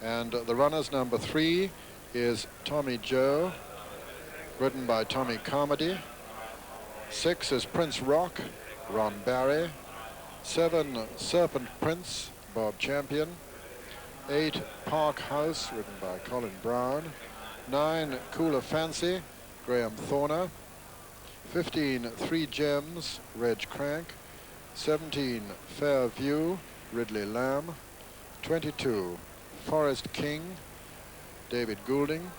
And the runners, number 3 is Tommy Joe, ridden by Tommy Carmody. 6 is Prince Rock, Ron Barry. 7, Serpent Prince, Bob Champion. 8, Park House, ridden by Colin Brown. 9, Cooler Fancy, Graham Thorner. 15, 3 Gems, Reg Crank. 17, Fair View, Ridley Lamb. 22, Forest King, David Goulding.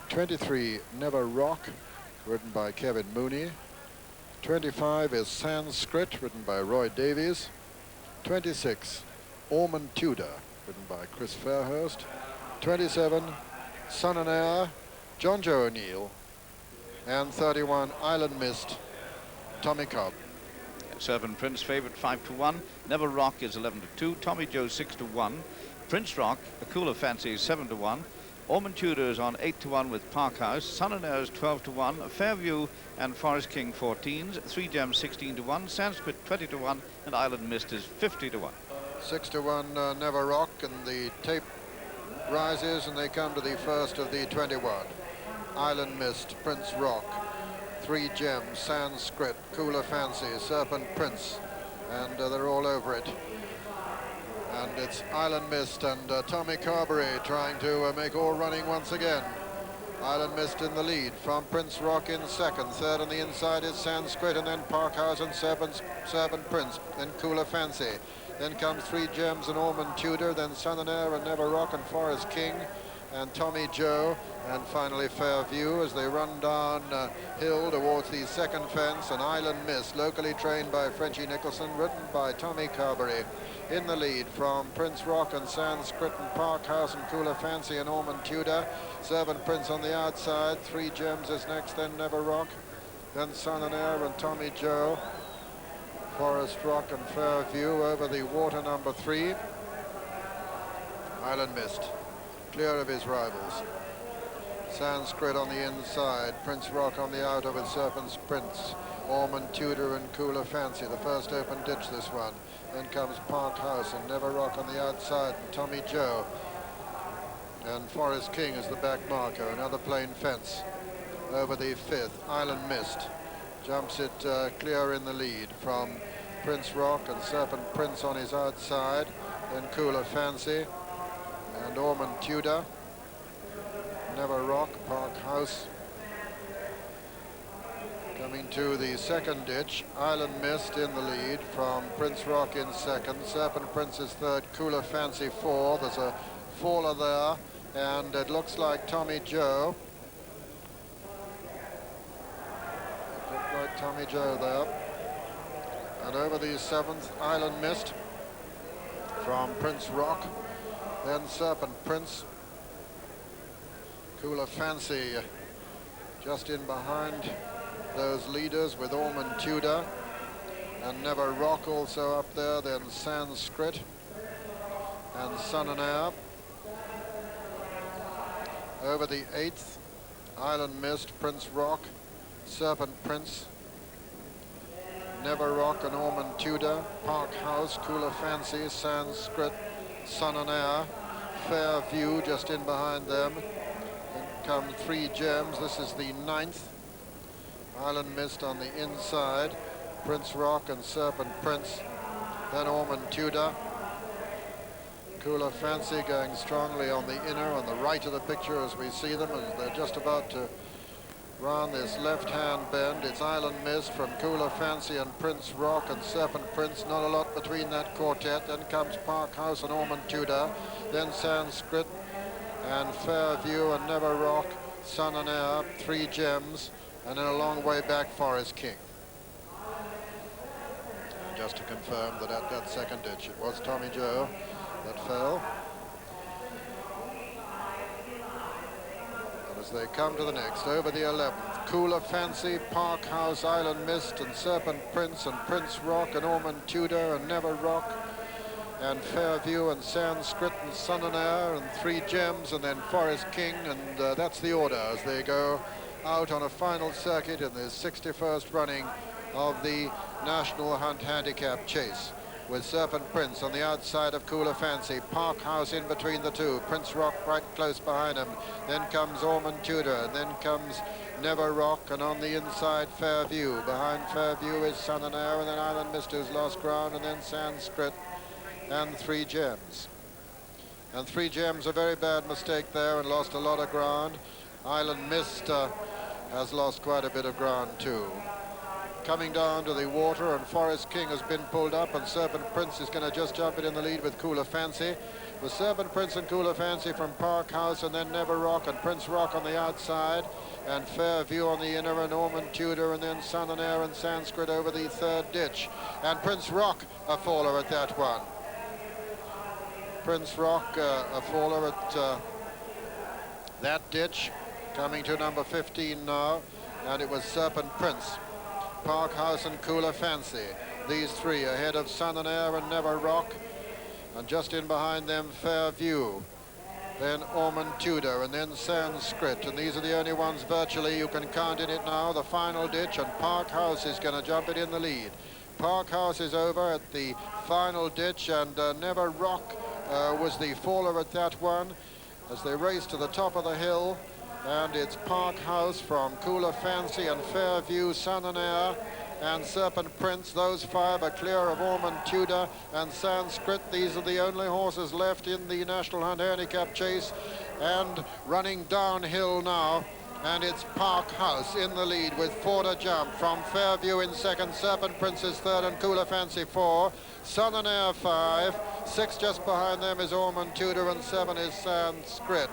23, Never Rock, ridden by Kevin Mooney. 25 is Sanskrit, ridden by Roy Davies. 26, Ormond Tudor, ridden by Chris Fairhurst. 27, Sun and Air, John Joe O'Neill. And 31, Island Mist, Tommy Cobb. Serpent Prince favourite 5-1. Never Rock is 11-2. Tommy Joe 6-1. Prince Rock, A Cooler Fancy is 7-1. Ormond Tudor is on 8-1 with Park House. Sun and Air is 12-1. Fairview and Forest King 14s. 3 Gems 16-1. Sanskrit 20-1. And Island Mist is 50-1. 6-1 Never Rock, and the tape rises and they come to the first of the 21. Island Mist, Prince Rock, 3 Gems, Sanskrit, Cooler Fancy, Serpent Prince, and they're all over it. And it's Island Mist and Tommy Carberry trying to make all running once again. Island Mist in the lead, from Prince Rock in second. Third on the inside is Sanskrit, and then Parkhouse and Serpent Prince, then Cooler Fancy. Then comes 3 Gems and Ormond Tudor, then Sun and Air and Never Rock and Forest King and Tommy Joe, and finally Fairview as they run down hill towards the second fence. And Island Mist, locally trained by Frenchie Nicholson, ridden by Tommy Carberry, in the lead from Prince Rock and Sanskrit and Parkhouse and Cooler Fancy and Ormond Tudor. Servant Prince on the outside. 3 Gems is next, then Never Rock, then Sun and Air and Tommy Joe. Forest Rock and Fairview over the water, number 3. Island Mist, clear of his rivals. Sanskrit on the inside, Prince Rock on the outer with Serpent's Prince, Ormond Tudor and Cooler Fancy, the first open ditch this one. Then comes Park House and Never Rock on the outside, and Tommy Joe. And Forest King is the back marker, another plain fence. Over the 5th, Island Mist jumps it clear in the lead from Prince Rock and Serpent Prince on his outside, then Cooler Fancy and Ormond Tudor. Never Rock, Park House. Coming to the second ditch, Island Mist in the lead from Prince Rock in second, Serpent Prince is third, Cooler Fancy 4. There's a faller there, and it looks like Tommy Joe. It looked like Tommy Joe there. And over the 7th, Island Mist from Prince Rock, then Serpent Prince. Cooler Fancy just in behind those leaders with Ormond Tudor, and Never Rock also up there, then Sanskrit and Sun and Air. Over the 8th, Island Mist, Prince Rock, Serpent Prince, Never Rock and Ormond Tudor, Park House, Cooler Fancy, Sanskrit, Sun and Air, Fairview just in behind them. Then come 3 Gems, this is the 9th. Island Mist on the inside, Prince Rock and Serpent Prince, then Ormond Tudor. Cooler Fancy going strongly on the inner, on the right of the picture as we see them, as they're just about to round this left-hand bend. It's Island Mist from Cooler Fancy and Prince Rock and Serpent Prince. Not a lot between that quartet. Then comes Park House and Ormond Tudor. Then Sanskrit and Fairview and Never Rock, Sun and Air, 3 Gems, and then a long way back Forest King. And just to confirm that at that second ditch, it was Tommy Joe that fell. As they come to the next, over the 11th, Cooler Fancy, Park House, Island Mist and Serpent Prince and Prince Rock and Ormond Tudor and Never Rock and Fairview and Sanskrit and Sun and Air and 3 Gems, and then Forest King, and that's the order as they go out on a final circuit in the 61st running of the National Hunt Handicap Chase. with Serpent Prince on the outside of Cooler Fancy. Park House in between the two. Prince Rock right close behind him. Then comes Ormond Tudor, and then comes Never Rock, and on the inside Fairview. Behind Fairview is Sun and Air, and then Island Mist, who's lost ground, and then Sanskrit and Three Gems. And Three Gems, a very bad mistake there and lost a lot of ground. Island Mist has lost quite a bit of ground too. Coming down to the water, and Forest King has been pulled up, and Serpent Prince is going to just jump it in the lead with Cooler Fancy. With Serpent Prince and Cooler Fancy from Park House, and then Never Rock and Prince Rock on the outside, and Fairview on the inner, and Ormond Tudor, and then Sun and Air and Sanskrit over the third ditch. And Prince Rock a faller at that one. Prince Rock a faller at that ditch, coming to number 15 now, and it was Serpent Prince, Park House and Cooler Fancy. These three ahead of Sun and Air and Never Rock, and just in behind them Fairview, then Ormond Tudor, and then Sanskrit, and these are the only ones virtually you can count in it now. The final ditch, and Park House is going to jump it in the lead. Park House is over at the final ditch, and Never Rock was the faller at that one as they race to the top of the hill. And it's Park House from Cooler Fancy and Fairview, Sun and Air and Serpent Prince. Those five are clear of Ormond Tudor and Sanskrit. These are the only horses left in the National Hunt Handicap chase, and running downhill now. And it's Park House in the lead with 4 to jump. From Fairview in second, Serpent Prince is third, and Cooler Fancy 4. Sun and Air 5. 6 just behind them is Ormond Tudor, and 7 is Sanskrit.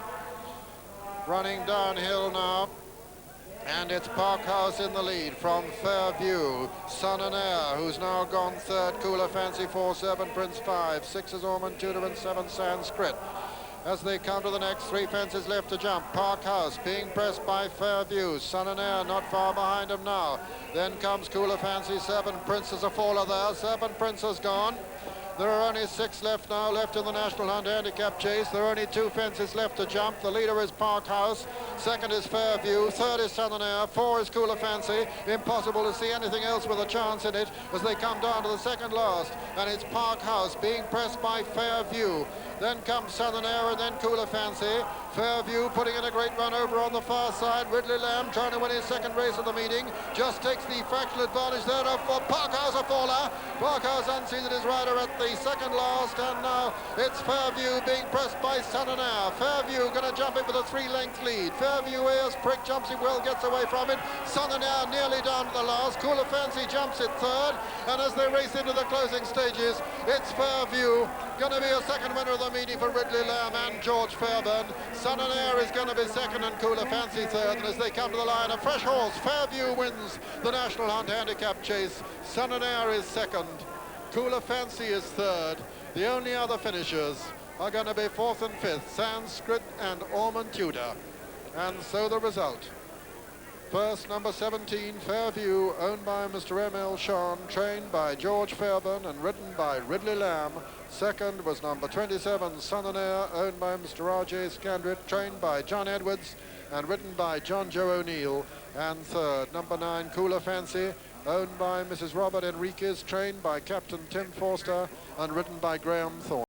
Running downhill now, and it's Park House in the lead from Fairview. Sun and Air, who's now gone third. Cooler Fancy 4, Serpent Prince 5. 6 is Ormond Tudor, and 7 Sanskrit. As they come to the next, 3 fences left to jump. Park House being pressed by Fairview. Sun and Air not far behind him now. Then comes Cooler Fancy. Serpent Prince is a faller there. Serpent Prince has gone. There are only 6 left now, left in the National Hunt Handicap chase. There are only 2 fences left to jump. The leader is Park House. Second is Fairview. Third is Sun and Air. 4 is Cooler Fancy. Impossible to see anything else with a chance in it as they come down to the second last. And it's Park House being pressed by Fairview. Then comes Sun and Air, and then Cooler Fancy. Fairview putting in a great run over on the far side. Ridley Lamb trying to win his second race of the meeting. Just takes the fractional advantage there for Park House, a faller. Park House unseated his rider at the second last, and now it's Fairview being pressed by Sun and Air. Fairview going to jump it with a 3-length lead. Fairview ears prick, jumps it well, gets away from it. Sun and Air nearly down to the last. Cooler Fancy jumps it third, and as they race into the closing stages, it's Fairview going to be a second winner of the meeting for Ridley Lamb and George Fairbairn. Sun and Air is going to be second, and Cooler Fancy third. And as they come to the line, a fresh horse, Fairview, wins the National Hunt Handicap chase. Sun and Air is second. Cooler Fancy is third. The only other finishers are going to be fourth and fifth, Sanskrit and Ormond Tudor. And so the result. First, number 17, Fairview, owned by Mr. M.L. Sean, trained by George Fairbairn and ridden by Ridley Lamb. Second was number 27, Sun and Air, owned by Mr. R.J. Scandrett, trained by John Edwards and ridden by John Joe O'Neill. And third, number 9, Cooler Fancy, owned by Mrs. Robert Enriquez, trained by Captain Tim Forster and ridden by Graham Thorne.